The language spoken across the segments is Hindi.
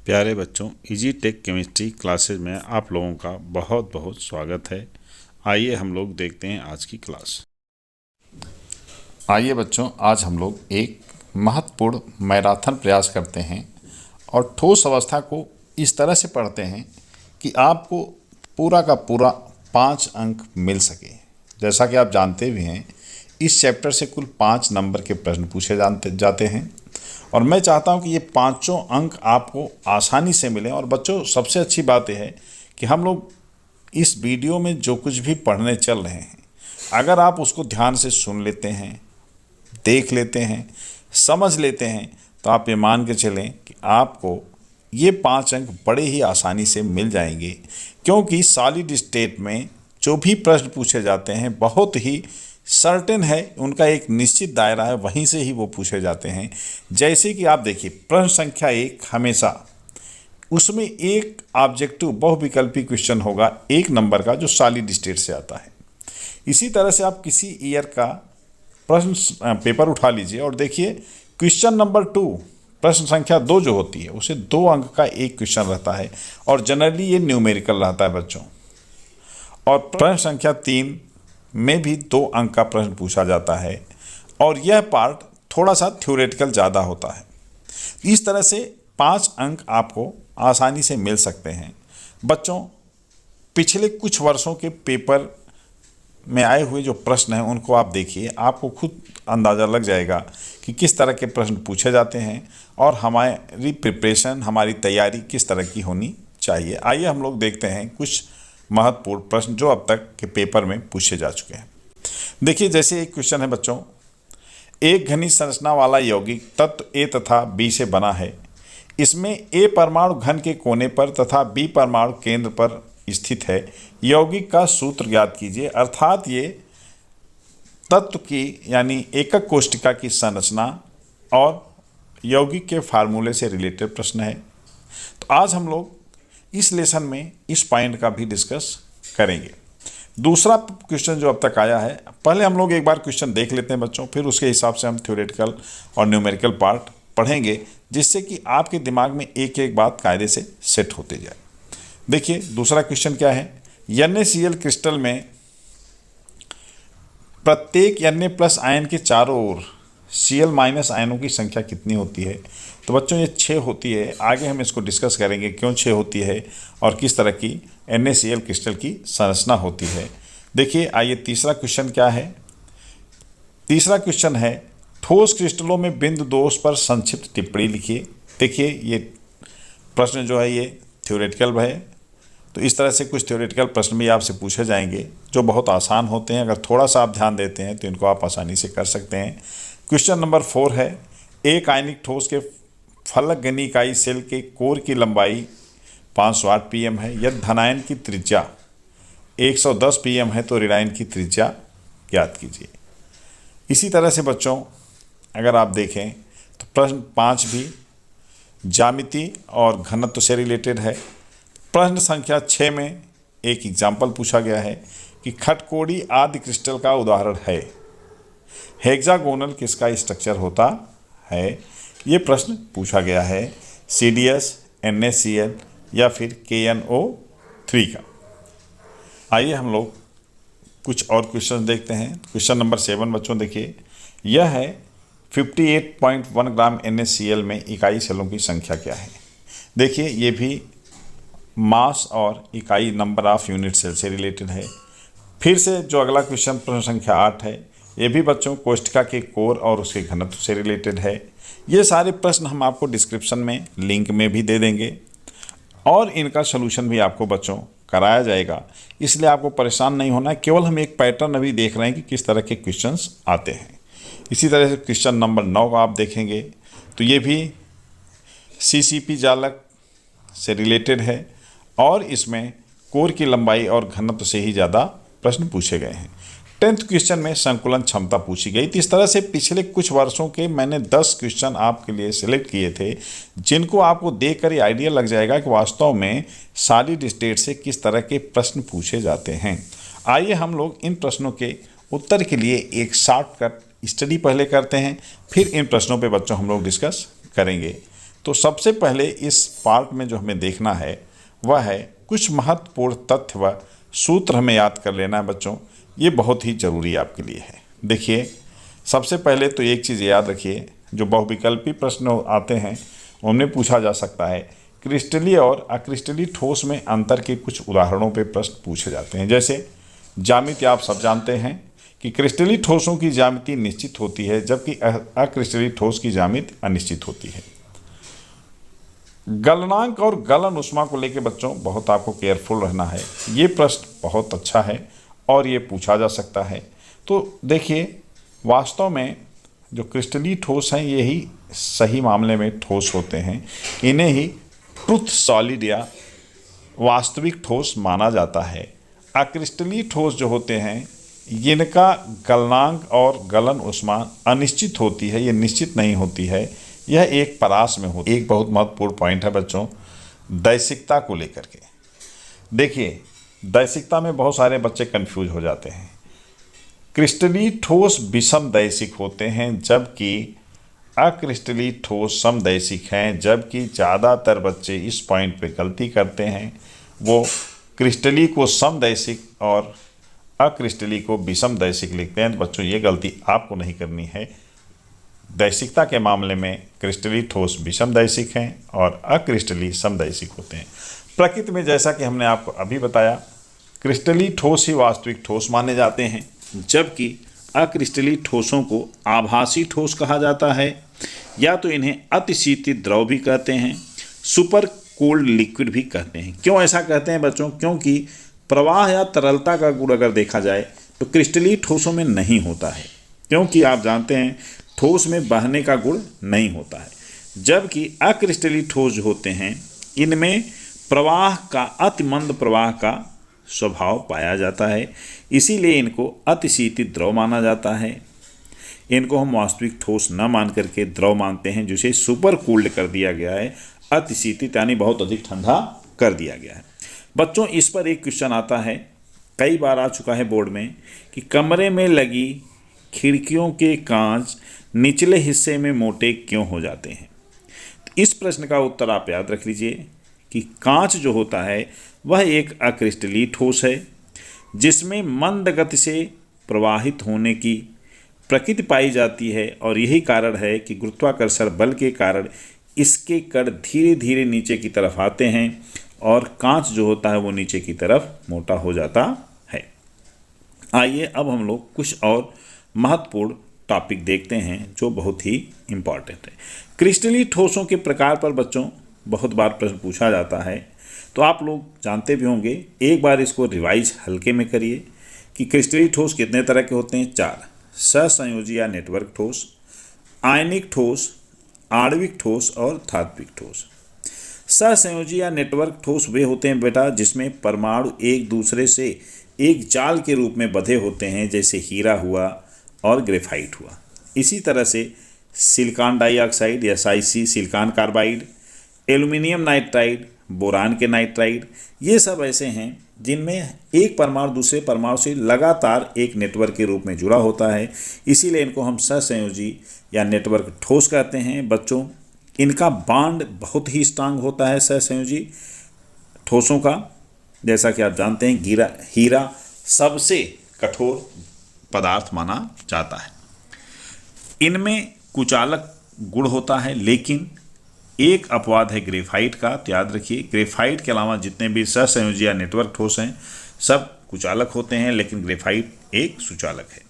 प्यारे बच्चों, इजी टेक केमिस्ट्री क्लासेज में आप लोगों का बहुत बहुत स्वागत है। आइए हम लोग देखते हैं आज की क्लास। आइए बच्चों, आज हम लोग एक महत्वपूर्ण मैराथन प्रयास करते हैं और ठोस अवस्था को इस तरह से पढ़ते हैं कि आपको पूरा का पूरा 5 अंक मिल सके। जैसा कि आप जानते भी हैं, इस चैप्टर से कुल 5 नंबर के प्रश्न पूछे जाते हैं और मैं चाहता हूं कि ये 5 अंक आपको आसानी से मिलें। और बच्चों, सबसे अच्छी बात यह है कि हम लोग इस वीडियो में जो कुछ भी पढ़ने चल रहे हैं, अगर आप उसको ध्यान से सुन लेते हैं, देख लेते हैं, समझ लेते हैं, तो आप ये मान के चलें कि आपको ये 5 अंक बड़े ही आसानी से मिल जाएंगे। क्योंकि सॉलिड स्टेट में जो भी प्रश्न पूछे जाते हैं बहुत ही सर्टेन है, उनका एक निश्चित दायरा है, वहीं से ही वो पूछे जाते हैं। जैसे कि आप देखिए, प्रश्न संख्या 1 हमेशा उसमें एक ऑब्जेक्टिव बहुविकल्पी क्वेश्चन होगा 1 नंबर का, जो सॉलिड स्टेट से आता है। इसी तरह से आप किसी ईयर का प्रश्न पेपर उठा लीजिए और देखिए, क्वेश्चन नंबर 2 प्रश्न संख्या 2 जो होती है, उसे 2 अंक का एक क्वेश्चन रहता है और जनरली ये न्यूमेरिकल रहता है बच्चों। और प्रश्न संख्या 3 में भी 2 अंक का प्रश्न पूछा जाता है और यह पार्ट थोड़ा सा थ्योरेटिकल ज़्यादा होता है। इस तरह से 5 अंक आपको आसानी से मिल सकते हैं। बच्चों, पिछले कुछ वर्षों के पेपर में आए हुए जो प्रश्न हैं उनको आप देखिए, आपको खुद अंदाज़ा लग जाएगा कि किस तरह के प्रश्न पूछे जाते हैं और हमारी प्रिपरेशन, हमारी तैयारी किस तरह की होनी चाहिए। आइए हम लोग देखते हैं कुछ महत्वपूर्ण प्रश्न जो अब तक के पेपर में पूछे जा चुके हैं। देखिए, जैसे एक क्वेश्चन है बच्चों, एक घनी संरचना वाला यौगिक तत्व ए तथा बी से बना है। इसमें ए परमाणु घन के कोने पर तथा बी परमाणु केंद्र पर स्थित है। यौगिक का सूत्र ज्ञात कीजिए। अर्थात ये तत्व की यानी एकक कोष्टिका की संरचना और यौगिक के फार्मूले से रिलेटेड प्रश्न है। तो आज हम लोग इस लेसन में इस पॉइंट का भी डिस्कस करेंगे। दूसरा क्वेश्चन जो अब तक आया है, पहले हम लोग एक बार क्वेश्चन देख लेते हैं बच्चों, फिर उसके हिसाब से हम थ्योरेटिकल और न्यूमेरिकल पार्ट पढ़ेंगे, जिससे कि आपके दिमाग में एक एक बात कायदे से सेट होते जाए। देखिए, दूसरा क्वेश्चन क्या है। NaCl क्रिस्टल में प्रत्येक Na+ आयन के चारों ओर Cl- आयनों की संख्या कितनी होती है? तो बच्चों, ये 6 होती है। आगे हम इसको डिस्कस करेंगे क्यों 6 होती है और किस तरह की NaCl क्रिस्टल की संरचना होती है। देखिए, आइए तीसरा क्वेश्चन क्या है। तीसरा क्वेश्चन है, ठोस क्रिस्टलों में बिंदु दोष पर संक्षिप्त टिप्पणी लिखिए। देखिए, ये प्रश्न जो है ये थ्योरेटिकल है, तो इस तरह से कुछ थ्योरेटिकल प्रश्न भी आपसे पूछे जाएंगे जो बहुत आसान होते हैं। अगर थोड़ा सा आप ध्यान देते हैं तो इनको आप आसानी से कर सकते हैं। क्वेश्चन नंबर 4 है, एक आयनिक ठोस के फलक घनी इकाई सेल के कोर की लंबाई 508 pm है। यदि धनायन की त्रिज्या 110 pm है तो ऋणायन की त्रिज्या ज्ञात कीजिए। इसी तरह से बच्चों, अगर आप देखें तो प्रश्न 5 भी ज्यामिति और घनत्व से रिलेटेड है। प्रश्न संख्या 6 में एक एग्जाम्पल पूछा गया है कि खटकोड़ी आदि क्रिस्टल का उदाहरण है। हेक्सागोनल किसका स्ट्रक्चर होता है? ये प्रश्न पूछा गया है। CDS, NaCl या फिर KNO3 का। आइए हम लोग कुछ और क्वेश्चन देखते हैं। क्वेश्चन नंबर 7 बच्चों, देखिए, यह है 58.1 ग्राम NaCl में इकाई सेलों की संख्या क्या है? देखिए, ये भी मास और इकाई नंबर ऑफ यूनिट सेल से रिलेटेड है। फिर से जो अगला क्वेश्चन प्रश्न संख्या 8 है, ये भी बच्चों कोष्टिका के कोर और उसके घनत्व से रिलेटेड है। ये सारे प्रश्न हम आपको डिस्क्रिप्शन में लिंक में भी दे देंगे और इनका सलूशन भी आपको बच्चों कराया जाएगा, इसलिए आपको परेशान नहीं होना है। केवल हम एक पैटर्न अभी देख रहे हैं कि किस तरह के क्वेश्चंस आते हैं। इसी तरह से क्वेश्चन नंबर 9 का आप देखेंगे तो ये भी CCP जालक से रिलेटेड है और इसमें कोर की लंबाई और घनत्व से ही ज़्यादा प्रश्न पूछे गए हैं। 10th क्वेश्चन में संकुलन क्षमता पूछी गई। तो इस तरह से पिछले कुछ वर्षों के मैंने 10 क्वेश्चन आपके लिए सिलेक्ट किए थे, जिनको आपको देखकर ये आइडिया लग जाएगा कि वास्तव में सॉलिड स्टेट से किस तरह के प्रश्न पूछे जाते हैं। आइए हम लोग इन प्रश्नों के उत्तर के लिए एक शॉर्टकट स्टडी पहले करते हैं, फिर इन प्रश्नों पर बच्चों हम लोग डिस्कस करेंगे। तो सबसे पहले इस पार्ट में जो हमें देखना है वह है कुछ महत्वपूर्ण तथ्य व सूत्र हमें याद कर लेना है बच्चों। ये बहुत ही ज़रूरी आपके लिए है। देखिए, सबसे पहले तो एक चीज़ याद रखिए, जो बहुविकल्पी प्रश्न आते हैं उनमें पूछा जा सकता है क्रिस्टलीय और अक्रिस्टलीय ठोस में अंतर के कुछ उदाहरणों पे प्रश्न पूछे जाते हैं। जैसे ज्यामिति आप सब जानते हैं कि क्रिस्टलीय ठोसों की ज्यामिति निश्चित होती है जबकि अक्रिस्टलीय ठोस की ज्यामिति अनिश्चित होती है। गलनांक और गलन ऊष्मा को लेकर बच्चों बहुत आपको केयरफुल रहना है। ये प्रश्न बहुत अच्छा है और ये पूछा जा सकता है। तो देखिए, वास्तव में जो क्रिस्टलीय ठोस हैं यही सही मामले में ठोस होते हैं। इन्हें ही ट्रुथ सॉलिड या वास्तविक ठोस माना जाता है। अक्रिस्टलीय ठोस जो होते हैं इनका गलनांक और गलन ऊष्मा अनिश्चित होती है, ये निश्चित नहीं होती है, यह एक परास में होती है। एक बहुत महत्वपूर्ण पॉइंट है बच्चों दैसिकता को लेकर के। देखिए, दैसिकता में बहुत सारे बच्चे कंफ्यूज हो जाते हैं। क्रिस्टलीय ठोस विषम दैसिक होते हैं जबकि अक्रिस्टलीय ठोस समदैशिक हैं, जबकि ज़्यादातर बच्चे इस पॉइंट पे गलती करते हैं। वो क्रिस्टलीय को समदैशिक और अक्रिस्टलीय को विषम दैशिक लिखते हैं। तो बच्चों ये गलती आपको नहीं करनी है। दैशिकता के मामले में क्रिस्टलीय ठोस विषम दैशिक हैं और अक्रिस्टलीय समदैशिक होते हैं। प्रकृति में जैसा कि हमने आपको अभी बताया, क्रिस्टलीय ठोस ही वास्तविक ठोस माने जाते हैं जबकि अक्रिस्टलीय ठोसों को आभासी ठोस कहा जाता है, या तो इन्हें अतिशीतित द्रव भी कहते हैं, सुपर कोल्ड लिक्विड भी कहते हैं। क्यों ऐसा कहते हैं बच्चों? क्योंकि प्रवाह या तरलता का गुण अगर देखा जाए तो क्रिस्टलीय ठोसों में नहीं होता है, क्योंकि आप जानते हैं ठोस में बहने का गुण नहीं होता है। जबकि अक्रिस्टलीय ठोस जो होते हैं इनमें प्रवाह का अतिमंद प्रवाह का स्वभाव पाया जाता है, इसीलिए इनको अतिशीतित द्रव माना जाता है। इनको हम वास्तविक ठोस न मान करके द्रव मानते हैं, जिसे सुपर कूल्ड कर दिया गया है, अतिशीतित यानी बहुत अधिक ठंडा कर दिया गया है। बच्चों, इस पर एक क्वेश्चन आता है, कई बार आ चुका है बोर्ड में, कि कमरे में लगी खिड़कियों के कांच निचले हिस्से में मोटे क्यों हो जाते हैं? इस प्रश्न का उत्तर आप याद रख लीजिए कि कांच जो होता है वह एक अक्रिस्टलीय ठोस है जिसमें मंद गति से प्रवाहित होने की प्रकृति पाई जाती है, और यही कारण है कि गुरुत्वाकर्षण बल के कारण इसके कण धीरे धीरे नीचे की तरफ आते हैं और कांच जो होता है वो नीचे की तरफ मोटा हो जाता है। आइए अब हम लोग कुछ और महत्वपूर्ण टॉपिक देखते हैं जो बहुत ही इम्पॉर्टेंट है। क्रिस्टलीय ठोसों के प्रकार पर बच्चों बहुत बार प्रश्न पूछा जाता है, तो आप लोग जानते भी होंगे। एक बार इसको रिवाइज हल्के में करिए कि क्रिस्टलीय ठोस कितने तरह के होते हैं। 4, सहसंयोजी या नेटवर्क ठोस, आयनिक ठोस, आणविक ठोस और धात्विक ठोस। सहसंयोजी या नेटवर्क ठोस वे होते हैं बेटा जिसमें परमाणु एक दूसरे से एक जाल के रूप में बंधे होते हैं, जैसे हीरा हुआ और ग्रेफाइट हुआ। इसी तरह से सिलिकॉन डाइऑक्साइड या SiC, silicon carbide, aluminium nitride, boron के नाइट्राइड, ये सब ऐसे हैं जिनमें एक परमाणु दूसरे परमाणु से लगातार एक नेटवर्क के रूप में जुड़ा होता है, इसीलिए इनको हम सहसंयोजी या नेटवर्क ठोस कहते हैं। बच्चों, इनका बांड बहुत ही स्ट्रांग होता है सहसंयोजी ठोसों का। जैसा कि आप जानते हैं हीरा सबसे कठोर पदार्थ माना जाता है। इनमें कुचालक गुण होता है, लेकिन एक अपवाद है ग्रेफाइट का। तो याद रखिए, ग्रेफाइट के अलावा जितने भी सहसंयोजी या नेटवर्क ठोस हैं सब कुचालक होते हैं, लेकिन ग्रेफाइट एक सुचालक है।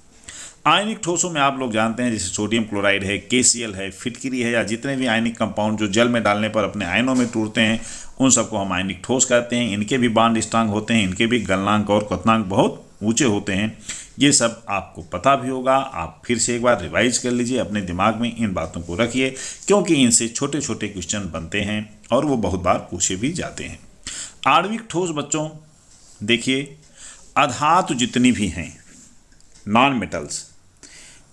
आयनिक ठोसों में आप लोग जानते हैं जैसे सोडियम क्लोराइड है, KCl है, फिटकिरी है, या जितने भी आयनिक कंपाउंड जो जल में डालने पर अपने आयनों में टूटते हैं उन सबको हम आयनिक ठोस कहते हैं। इनके भी बांड स्ट्रांग होते हैं, इनके भी गलनांक और क्वथनांक बहुत ऊंचे होते हैं। ये सब आपको पता भी होगा, आप फिर से एक बार रिवाइज कर लीजिए, अपने दिमाग में इन बातों को रखिए, क्योंकि इनसे छोटे छोटे क्वेश्चन बनते हैं और वो बहुत बार पूछे भी जाते हैं। आणविक ठोस बच्चों देखिए, अधातु जितनी भी हैं नॉन मेटल्स,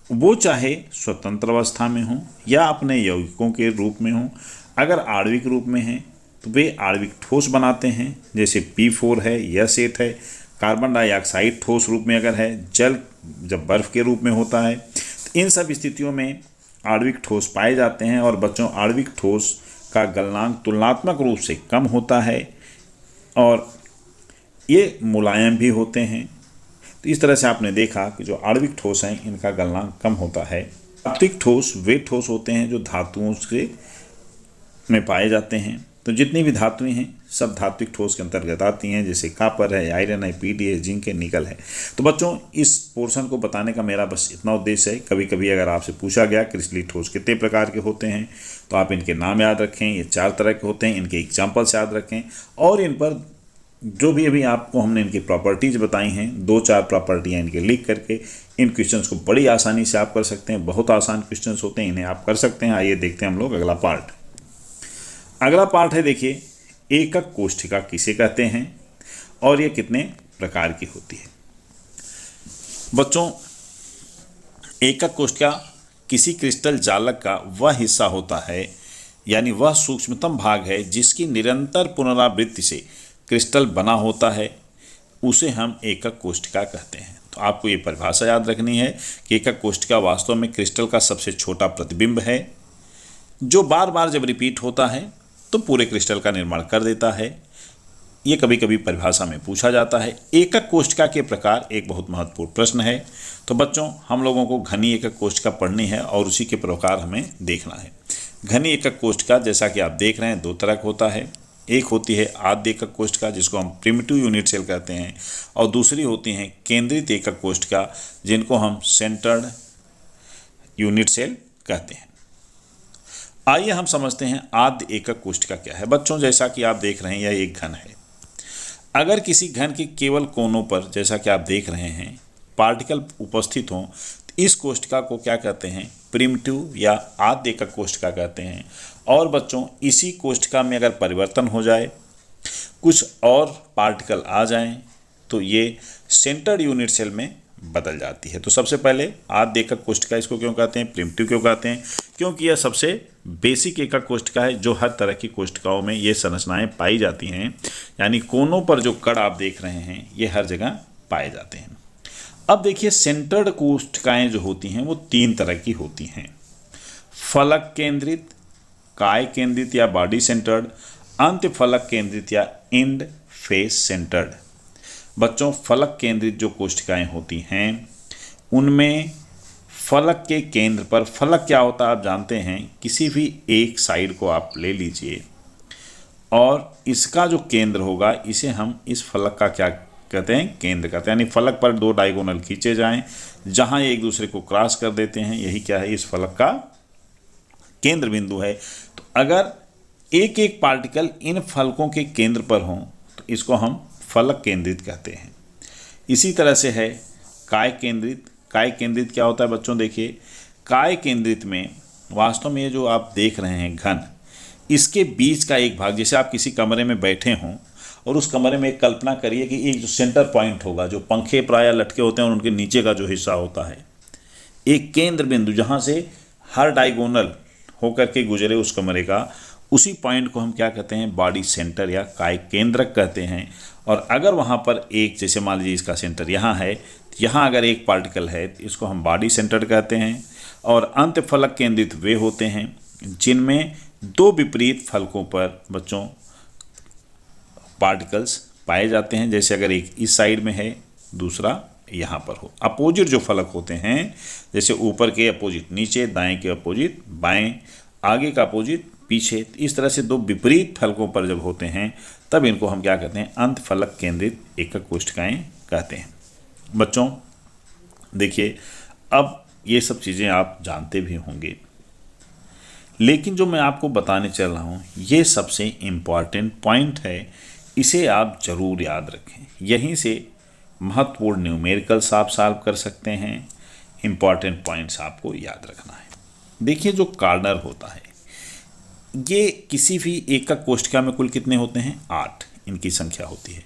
वो चाहे स्वतंत्र अवस्था में हों या अपने यौगिकों के रूप में हों, अगर आणविक रूप में हैं तो वे आणविक ठोस बनाते हैं। जैसे P4 है, S8 है। कार्बन डाइऑक्साइड ठोस रूप में अगर है, जल जब बर्फ़ के रूप में होता है, तो इन सब स्थितियों में आणविक ठोस पाए जाते हैं। और बच्चों, आणविक ठोस का गलनांक तुलनात्मक रूप से कम होता है और ये मुलायम भी होते हैं। तो इस तरह से आपने देखा कि जो आणविक ठोस हैं इनका गलनांक कम होता है। धात्विक ठोस वे ठोस होते हैं जो धातुओं से में पाए जाते हैं। तो जितनी भी धातुएं हैं सब धात्विक ठोस के अंतर्गत आती हैं, जैसे कापर है, आयरन है, पीडी है, जिंक है, निकल है। तो बच्चों इस पोर्शन को बताने का मेरा बस इतना उद्देश्य है। कभी कभी अगर आपसे पूछा गया क्रिस्टलीय ठोस कितने प्रकार के होते हैं तो आप इनके नाम याद रखें। ये 4 तरह के होते हैं, इनके एग्जाम्पल्स याद रखें और इन पर जो भी अभी आपको हमने इनकी प्रॉपर्टीज़ बताई हैं 2-4 प्रॉपर्टियाँ इनके लिख करके इन क्वेश्चंस को बड़ी आसानी से आप कर सकते हैं। बहुत आसान क्वेश्चंस होते हैं, इन्हें आप कर सकते हैं। आइए देखते हैं हम लोग अगला पार्ट। अगला पार्ट है, देखिए एकक कोष्ठिका किसे कहते हैं और ये कितने प्रकार की होती है। बच्चों एकक कोष्ठिका किसी क्रिस्टल जालक का वह हिस्सा होता है, यानी वह सूक्ष्मतम भाग है जिसकी निरंतर पुनरावृत्ति से क्रिस्टल बना होता है, उसे हम एकक कोष्ठिका कहते हैं। तो आपको ये परिभाषा याद रखनी है कि एकक कोष्ठिका वास्तव में क्रिस्टल का सबसे छोटा प्रतिबिंब है जो बार बार जब रिपीट होता है तो पूरे क्रिस्टल का निर्माण कर देता है। ये कभी कभी परिभाषा में पूछा जाता है। एकक कोष्ठिका के प्रकार एक बहुत महत्वपूर्ण प्रश्न है। तो बच्चों हम लोगों को घनी एकक कोष्ठिका पढ़नी है और उसी के प्रकार हमें देखना है। घनी एकक कोष्ठिका जैसा कि आप देख रहे हैं 2 तरह का होता है। एक होती है आद्य एकक कोष्ठिका जिसको हम प्रिमिटिव यूनिट सेल कहते हैं और दूसरी होती हैं केंद्रित एकक कोष्ठिका जिनको हम सेंटर्ड यूनिट सेल कहते हैं। आइए हम समझते हैं आद्य एकक कोष्ठिका क्या है। बच्चों जैसा कि आप देख रहे हैं यह एक घन है। अगर किसी घन के केवल कोनों पर जैसा कि आप देख रहे हैं पार्टिकल उपस्थित हों तो इस कोष्ठिका को क्या कहते हैं, प्रिमिटिव या आद्य एकक कोष्ठिका कहते हैं। और बच्चों इसी कोष्ठिका में अगर परिवर्तन हो जाए, कुछ और पार्टिकल आ जाएं तो ये सेंटर्ड यूनिट सेल में बदल जाती है। तो सबसे पहले आद्य एकक कोष्ठिका इसको क्यों कहते हैं, प्रिमिटिव क्यों कहते हैं, क्योंकि यह सबसे बेसिक एकक कोष्ठिका है जो हर तरह की कोष्ठिकाओं में ये संरचनाएं पाई जाती हैं। यानी कोनों पर जो कण आप देख रहे हैं ये हर जगह पाए जाते हैं। अब देखिए सेंटर्ड कोष्ठिकाएं जो होती हैं वो 3 तरह की होती हैं, फलक केंद्रित, काय केंद्रित या बॉडी सेंटर्ड, अंत फलक केंद्रित या एंड फेस सेंटर्ड। बच्चों फलक केंद्रित जो कोष्ठिकाएं होती हैं उनमें फलक के केंद्र पर, फलक क्या होता है आप जानते हैं, किसी भी एक साइड को आप ले लीजिए और इसका जो केंद्र होगा इसे हम इस फलक का क्या कहते हैं, केंद्र कहते हैं। यानी फलक पर 2 डायगोनल खींचे जाएं जहां एक दूसरे को क्रॉस कर देते हैं, यही क्या है, इस फलक का केंद्र बिंदु है। तो अगर एक एक पार्टिकल इन फलकों के केंद्र पर हों तो इसको हम फलक केंद्रित कहते हैं। इसी तरह से है काय केंद्रित। काय केंद्रित क्या होता है बच्चों, देखिए काय केंद्रित में वास्तव में ये जो आप देख रहे हैं घन, इसके बीच का एक भाग, जैसे आप किसी कमरे में बैठे हों और उस कमरे में एक कल्पना करिए कि एक जो सेंटर पॉइंट होगा, जो पंखे प्राय लटके होते हैं और उनके नीचे का जो हिस्सा होता है, एक केंद्र बिंदु जहाँ से हर डायगोनल होकर के गुजरे उस कमरे का, उसी पॉइंट को हम क्या कहते हैं, बॉडी सेंटर या काय केंद्रक कहते हैं। और अगर वहाँ पर एक, जैसे मान लीजिए इसका सेंटर यहाँ है, तो यहाँ अगर एक पार्टिकल है तो इसको हम बॉडी सेंटर कहते हैं। और अंत फलक केंद्रित वे होते हैं जिनमें 2 विपरीत फलकों पर बच्चों पार्टिकल्स पाए जाते हैं। जैसे अगर एक इस साइड में है दूसरा यहाँ पर हो। अपोजिट जो फलक होते हैं, जैसे ऊपर के अपोजिट नीचे, दाएं के अपोजिट बाएं, आगे का अपोजिट पीछे, इस तरह से 2 विपरीत फलकों पर जब होते हैं तब इनको हम क्या कहते हैं, अंत फलक केंद्रित एकक कोष्ठिकाएं कहते हैं। बच्चों देखिए अब ये सब चीज़ें आप जानते भी होंगे, लेकिन जो मैं आपको बताने चल रहा हूँ ये सबसे इम्पॉर्टेंट पॉइंट है, इसे आप ज़रूर याद रखें। यहीं से महत्वपूर्ण न्यूमेरिकल्स आप सॉल्व कर सकते हैं। इम्पॉर्टेंट पॉइंट्स आपको याद रखना है। देखिए जो कार्नर होता है ये किसी भी एकक कोष्ठिका में कुल कितने होते हैं, 8 इनकी संख्या होती है।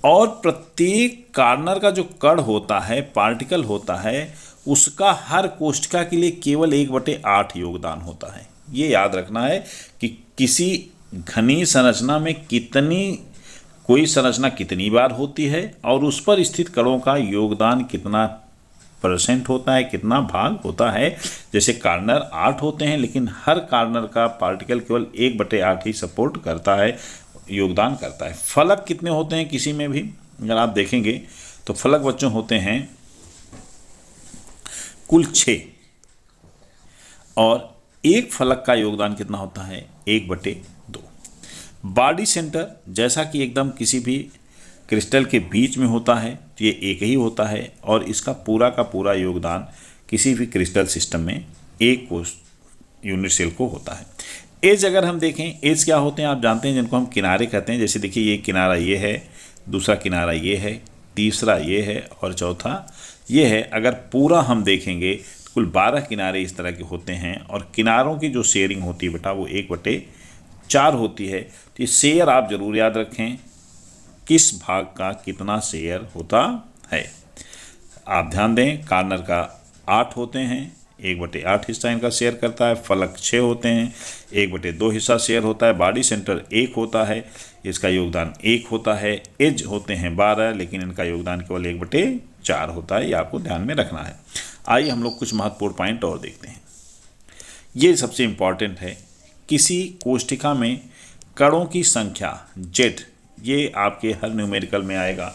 और प्रत्येक कार्नर का जो कण होता है, पार्टिकल होता है, उसका हर कोष्ठिका के लिए केवल 1/8 योगदान होता है। ये याद रखना है कि किसी घनी संरचना में कोई संरचना कितनी बार होती है और उस पर स्थित कणों का योगदान कितना परसेंट होता है, कितना भाग होता है। जैसे कार्नर 8 होते हैं, लेकिन हर कार्नर का पार्टिकल केवल 1/8 ही सपोर्ट करता है, योगदान करता है। फलक कितने होते हैं किसी में भी, अगर आप देखेंगे तो फलक बच्चों होते हैं कुल 6, और एक फलक का योगदान कितना होता है, 1/2। बॉडी सेंटर जैसा कि एकदम किसी भी क्रिस्टल के बीच में होता है, तो ये एक ही होता है, और इसका पूरा का पूरा योगदान किसी भी क्रिस्टल सिस्टम में एक यूनिट सेल को होता है। एज अगर हम देखें, एज क्या होते हैं आप जानते हैं, जिनको हम किनारे कहते हैं। जैसे देखिए ये किनारा ये है, दूसरा किनारा ये है, तीसरा ये है और चौथा ये है। अगर पूरा हम देखेंगे कुल 12 किनारे इस तरह के होते हैं, और किनारों की जो शेयरिंग होती है बेटा वो 1/4 होती है। तो ये शेयर आप जरूर याद रखें, किस भाग का कितना शेयर होता है। आप ध्यान दें, कार्नर का 8 होते हैं, 1/8 हिस्सा इनका शेयर करता है। फलक 6 होते हैं, 1/2 हिस्सा शेयर होता है। बॉडी सेंटर 1 होता है, इसका योगदान 1 होता है। एज होते हैं 12, लेकिन इनका योगदान केवल 1/4 होता है, ये आपको ध्यान में रखना है। आइए हम लोग कुछ महत्वपूर्ण पॉइंट और देखते हैं। ये सबसे इम्पॉर्टेंट है, किसी कोष्ठिका में कणों की संख्या Z, ये आपके हर न्यूमेरिकल में आएगा,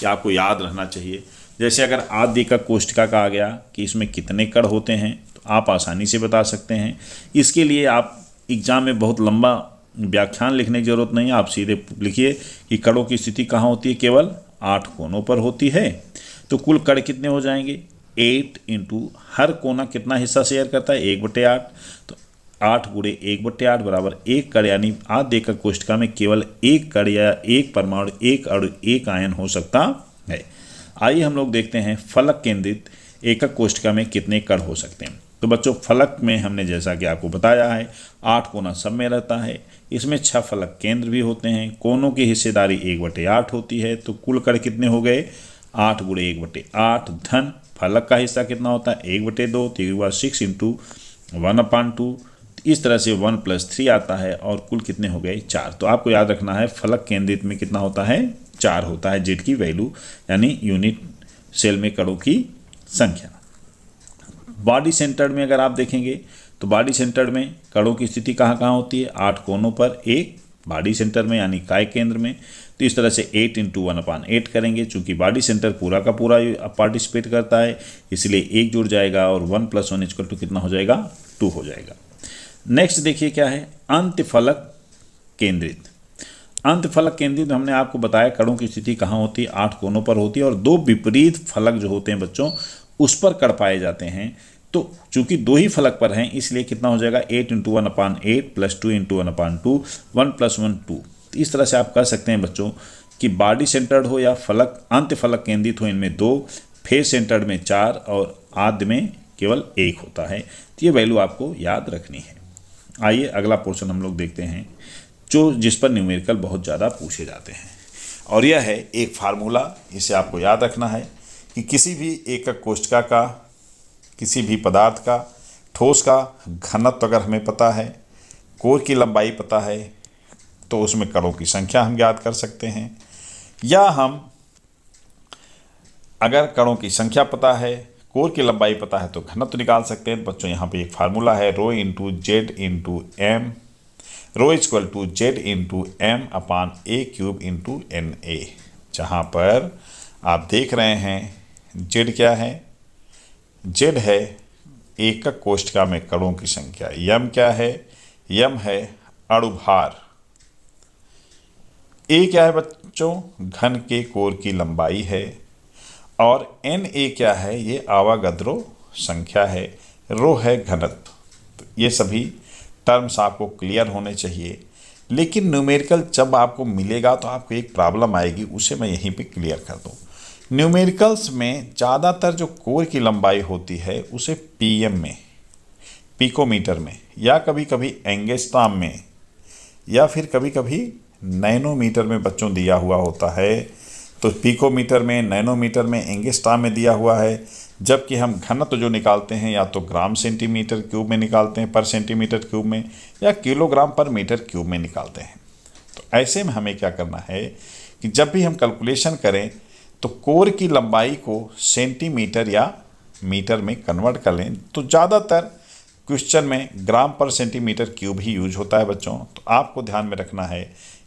ये आपको याद रहना चाहिए। जैसे अगर आदि का कोष्ठिका का आ गया कि इसमें कितने कण होते हैं, तो आप आसानी से बता सकते हैं। इसके लिए आप एग्जाम में बहुत लंबा व्याख्यान लिखने की जरूरत नहीं है, आप सीधे लिखिए कि कणों की स्थिति कहाँ होती है, केवल 8 कोनों पर होती है। तो कुल कण कितने हो जाएंगे, 8 इंटू हर कोना कितना हिस्सा शेयर करता है, 1/8। तो 8 × 1/8 बराबर 1 कण, यानी आद्य एकक कोष्ठिका में केवल 1 कण या 1 परमाणु, 1 अणु, 1 आयन हो सकता है। आइए हम लोग देखते हैं फलक केंद्रित एकक कोष्ठिका में कितने कण हो सकते हैं। तो बच्चों फलक में हमने जैसा कि आपको बताया है 8 कोना सब में रहता है, इसमें 6 फलक केंद्र भी होते हैं, कोनों की हिस्सेदारी 1/8 होती है। तो कुल कण कितने हो गए, 8 × 1/8 धन फलक का हिस्सा कितना होता है, 1/2, तो एक बार 6 × 1/2, इस तरह से 1 + 3 आता है, और कुल कितने हो गए, 4। तो आपको याद रखना है फलक केंद्रित में कितना होता है, 4 होता है Z की वैल्यू, यानी यूनिट सेल में कणों की संख्या। बॉडी सेंटर्ड में अगर आप देखेंगे तो बॉडी सेंटर्ड में कणों की स्थिति कहाँ कहाँ होती है, 8 कोनों पर एक बॉडी सेंटर में, यानी काय केंद्र में। तो इस तरह से 8 × 1/8 करेंगे, चूंकि बॉडी सेंटर पूरा का पूरा पार्टिसिपेट करता है, इसलिए 1 जुड़ जाएगा, और 1 + 1 = कितना हो जाएगा, 2 हो जाएगा। नेक्स्ट देखिए क्या है, अंतफलक केंद्रित। अंतफलक केंद्रित हमने आपको बताया कणों की स्थिति कहाँ होती है, 8 कोनों पर होती है, और 2 विपरीत फलक जो होते हैं बच्चों उस पर कण पाए जाते हैं। तो चूंकि 2 ही फलक पर हैं, इसलिए कितना हो जाएगा, 8 × 1/8 + 2 × 1/2, 1 + 1 2। इस तरह से आप कह सकते हैं बच्चों कि बॉडी सेंटर्ड हो या फलक अंतफलक केंद्रित हो, इनमें 2, फेस सेंटर्ड में 4 और आद्य में केवल 1 होता है। तो ये वैल्यू आपको याद रखनी है। आइए अगला पोर्शन हम लोग देखते हैं, जो जिस पर न्यूमेरिकल बहुत ज़्यादा पूछे जाते हैं, और यह है एक फार्मूला। इसे आपको याद रखना है कि किसी भी एकक कोष्ठिका का, किसी भी पदार्थ का, ठोस का घनत्व अगर हमें पता है, कोर की लंबाई पता है, तो उसमें कणों की संख्या हम ज्ञात कर सकते हैं। या हम अगर कणों की संख्या पता है, कोर की लंबाई पता है, तो घनत्व निकाल सकते हैं। बच्चों यहाँ पे एक फार्मूला है, ρ × Z × M, ρ = Z × M/A³ × NA, जहाँ पर आप देख रहे हैं Z क्या है, Z है एकक कोष्ठिका में कणों की संख्या, M क्या है, M है अणुभार, A क्या है बच्चों, घन के कोर की लंबाई है, और Na क्या है, ये आवागद्रो संख्या है, रो है घनत्व। तो ये सभी टर्म्स आपको क्लियर होने चाहिए। लेकिन न्यूमेरिकल जब आपको मिलेगा तो आपको एक प्रॉब्लम आएगी, उसे मैं यहीं पे क्लियर कर दूँ। न्यूमेरिकल्स में ज़्यादातर जो कोर की लंबाई होती है उसे PM में, पिकोमीटर में, या कभी कभी एंगस्ट्रॉम में, या फिर कभी कभी नैनोमीटर में बच्चों दिया हुआ होता है। तो पिकोमीटर में, नैनोमीटर में, एंगस्ट्रॉम में दिया हुआ है। जबकि हम घनत्व जो निकालते हैं या तो ग्राम सेंटीमीटर क्यूब में निकालते हैं, पर सेंटीमीटर क्यूब में, या किलोग्राम पर मीटर क्यूब में निकालते हैं। तो ऐसे में हमें क्या करना है कि जब भी हम कैलकुलेशन करें तो कोर की लंबाई को सेंटीमीटर या मीटर में कन्वर्ट कर लें तो ज़्यादातर क्वेश्चन में ग्राम पर सेंटीमीटर क्यूब ही यूज होता है बच्चों। तो आपको ध्यान में रखना है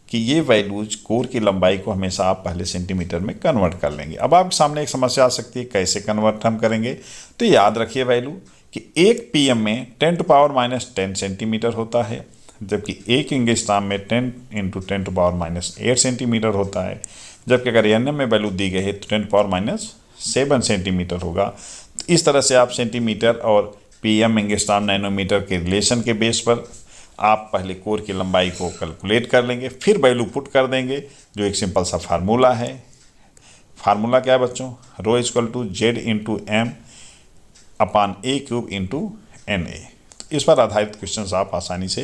कि ये वैल्यूज कोर की लंबाई को हमेशा आप पहले सेंटीमीटर में कन्वर्ट कर लेंगे। अब आपके सामने एक समस्या आ सकती है, कैसे कन्वर्ट हम करेंगे। तो याद रखिए वैल्यू कि 1 pm में 10⁻⁻10 सेंटीमीटर होता है, जबकि 1 एंगस्ट्रॉम में 10 × 10⁻⁸ सेंटीमीटर होता है। जबकि अगर nm में वैल्यू दी गई है तो 10⁻⁷ सेंटीमीटर होगा। तो इस तरह से आप सेंटीमीटर और pm एंगस्ट्रॉम नैनोमीटर के रिलेशन के बेस पर आप पहले कोर की लंबाई को कैलकुलेट कर लेंगे, फिर वैल्यू पुट कर देंगे, जो एक सिंपल सा फार्मूला है। फार्मूला क्या है बच्चों, ρ = Z × m/a³ × NA। इस पर आधारित क्वेश्चंस आप आसानी से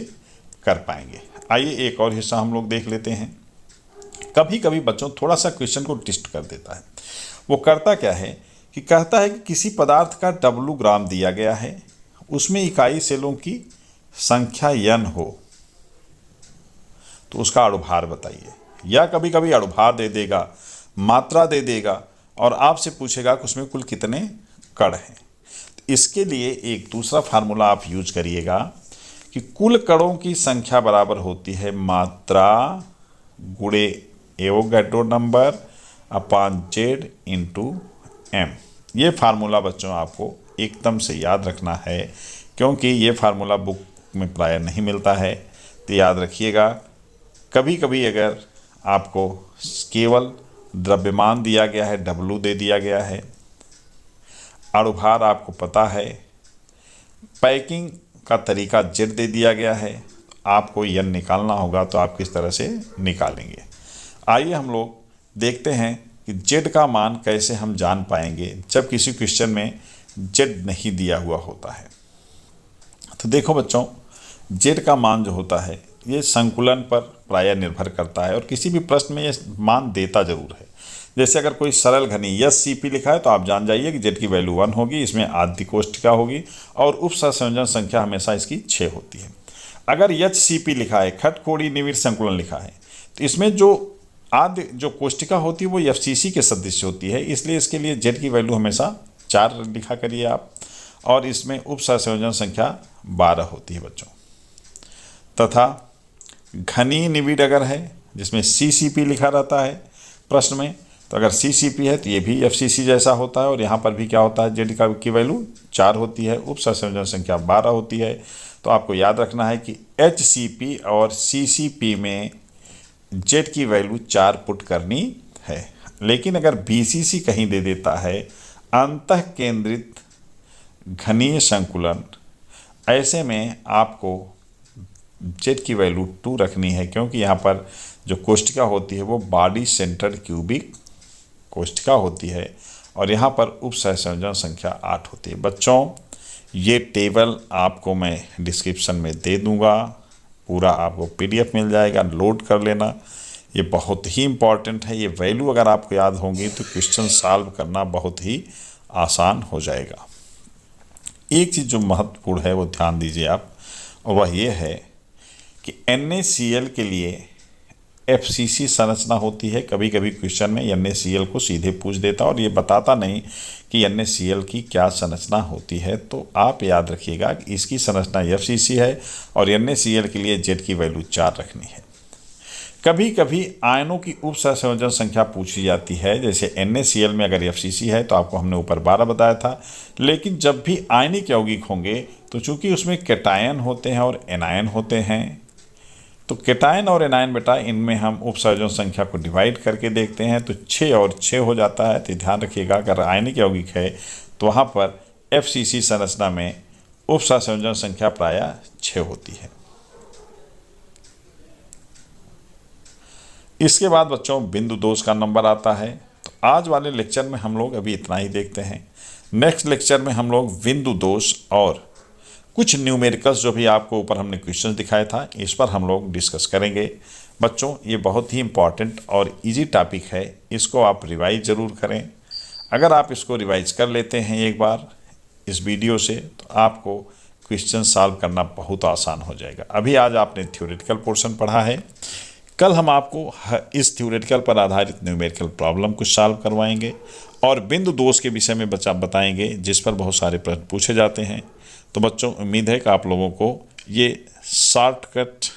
कर पाएंगे। आइए एक और हिस्सा हम लोग देख लेते हैं। कभी कभी बच्चों थोड़ा सा क्वेश्चन को ट्विस्ट कर देता है। वो करता क्या है कि कहता है कि किसी पदार्थ का W ग्राम दिया गया है, उसमें इकाई सेलों की संख्या n हो तो उसका अणुभार बताइए। या कभी कभी अणुभार दे देगा, मात्रा दे देगा और आपसे पूछेगा कि उसमें कुल कितने कण हैं। तो इसके लिए एक दूसरा फार्मूला आप यूज करिएगा कि कुल कणों की संख्या बराबर होती है मात्रा गुणे Avogadro number upon Z × m। ये फार्मूला बच्चों आपको एकदम से याद रखना है, क्योंकि ये फार्मूला बुक में प्राय नहीं मिलता है। तो याद रखिएगा, कभी कभी अगर आपको केवल द्रव्यमान दिया गया है, W दे दिया गया है, अणुभार आपको पता है, पैकिंग का तरीका Z दे दिया गया है, आपको n निकालना होगा। तो आप किस तरह से निकालेंगे, आइए हम लोग देखते हैं कि Z का मान कैसे हम जान पाएंगे जब किसी क्वेश्चन में Z नहीं दिया हुआ होता है। तो देखो बच्चों, Z का मान जो होता है ये संकुलन पर प्रायः निर्भर करता है और किसी भी प्रश्न में ये मान देता जरूर है। जैसे अगर कोई सरल घनी SCP लिखा है तो आप जान जाइए कि Z की वैल्यू 1 होगी, इसमें आद्य कोष्ठिका होगी और उप सहसंयोजन संख्या हमेशा इसकी 6 होती है। अगर HCP लिखा है, खटकोणीय निविड़ संकुलन लिखा है, तो इसमें जो आद्य जो कोष्ठिका होती है वो FCC के सदृश होती है, इसलिए इसके लिए Z की वैल्यू हमेशा 4 लिखा करिए आप। और इसमें उप सहसंयोजन संख्या 12 होती है बच्चों। तथा घनीय निविड़ अगर है जिसमें CCP लिखा रहता है प्रश्न में, तो अगर CCP है तो ये भी FCC जैसा होता है और यहाँ पर भी क्या होता है, Z की वैल्यू 4 होती है, उप सहसंयोजन संख्या 12 होती है। तो आपको याद रखना है कि HCP और CCP में Z की वैल्यू 4 पुट करनी है। लेकिन अगर BCC कहीं दे देता है अंतः केंद्रित घनीय संकुलन, ऐसे में आपको Z की वैल्यू 2 रखनी है, क्योंकि यहाँ पर जो कोष्ठिका होती है वो बॉडी सेंटर्ड क्यूबिक कोष्ठिका होती है और यहाँ पर उप सहसंयोजन संख्या 8 होती है। बच्चों ये टेबल आपको मैं डिस्क्रिप्शन में दे दूँगा, पूरा आपको PDF मिल जाएगा, लोड कर लेना। ये बहुत ही इम्पॉर्टेंट है। ये वैल्यू अगर आपको याद होंगी तो क्वेश्चन सॉल्व करना बहुत ही आसान हो जाएगा। एक चीज़ जो महत्वपूर्ण है वो ध्यान दीजिए आप, और वह ये है कि NaCl के लिए FCC संरचना होती है। कभी कभी क्वेश्चन में NaCl को सीधे पूछ देता और ये बताता नहीं कि NaCl की क्या संरचना होती है। तो आप याद रखिएगा कि इसकी संरचना FCC है और NaCl के लिए Z की वैल्यू 4 रखनी है। कभी कभी आयनों की उप सहसंयोजन संख्या पूछी जाती है, जैसे NaCl में अगर FCC है तो आपको हमने ऊपर 12 बताया था। लेकिन जब भी आयनिक यौगिक होंगे तो चूंकि उसमें कैटायन होते हैं और एनायन होते हैं, तो कैटायन और एनायन बेटा इनमें हम उप सहसंयोजन संख्या को डिवाइड करके देखते हैं तो 6 और 6 हो जाता है। तो ध्यान रखिएगा, अगर आयनिक यौगिक है तो वहाँ पर FCC संरचना में उप सहसंयोजन संख्या प्रायः 6 होती है। इसके बाद बच्चों बिंदु दोष का नंबर आता है। तो आज वाले लेक्चर में हम लोग अभी इतना ही देखते हैं। नेक्स्ट लेक्चर में हम लोग बिंदु दोष और कुछ न्यूमेरिकल्स जो भी आपको ऊपर हमने क्वेश्चन दिखाया था, इस पर हम लोग डिस्कस करेंगे। बच्चों ये बहुत ही इम्पॉर्टेंट और इजी टॉपिक है, इसको आप रिवाइज ज़रूर करें। अगर आप इसको रिवाइज कर लेते हैं एक बार इस वीडियो से, तो आपको क्वेश्चन सॉल्व करना बहुत आसान हो जाएगा। अभी आज आपने थ्योरेटिकल पोर्शन पढ़ा है, कल हम आपको इस थ्योरेटिकल पर आधारित न्यूमेरिकल प्रॉब्लम को सॉल्व करवाएंगे और बिंदु दोष के विषय में बताएंगे, जिस पर बहुत सारे प्रश्न पूछे जाते हैं। तो बच्चों, उम्मीद है कि आप लोगों को ये शॉर्टकट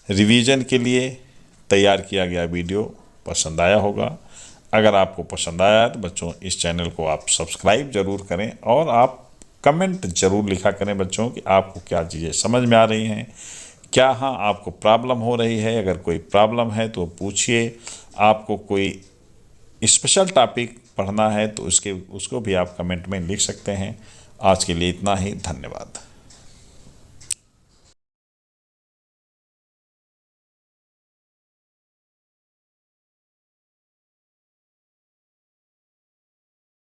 रिवीजन के लिए तैयार किया गया वीडियो पसंद आया होगा। अगर आपको पसंद आया तो बच्चों, इस चैनल को आप सब्सक्राइब ज़रूर करें और आप कमेंट ज़रूर लिखा करें बच्चों कि आपको क्या चीज़ें समझ में आ रही हैं, क्या हाँ आपको प्रॉब्लम हो रही है। अगर कोई प्रॉब्लम है तो पूछिए। आपको कोई स्पेशल टॉपिक पढ़ना है तो उसको भी आप कमेंट में लिख सकते हैं। आज के लिए इतना ही, धन्यवाद।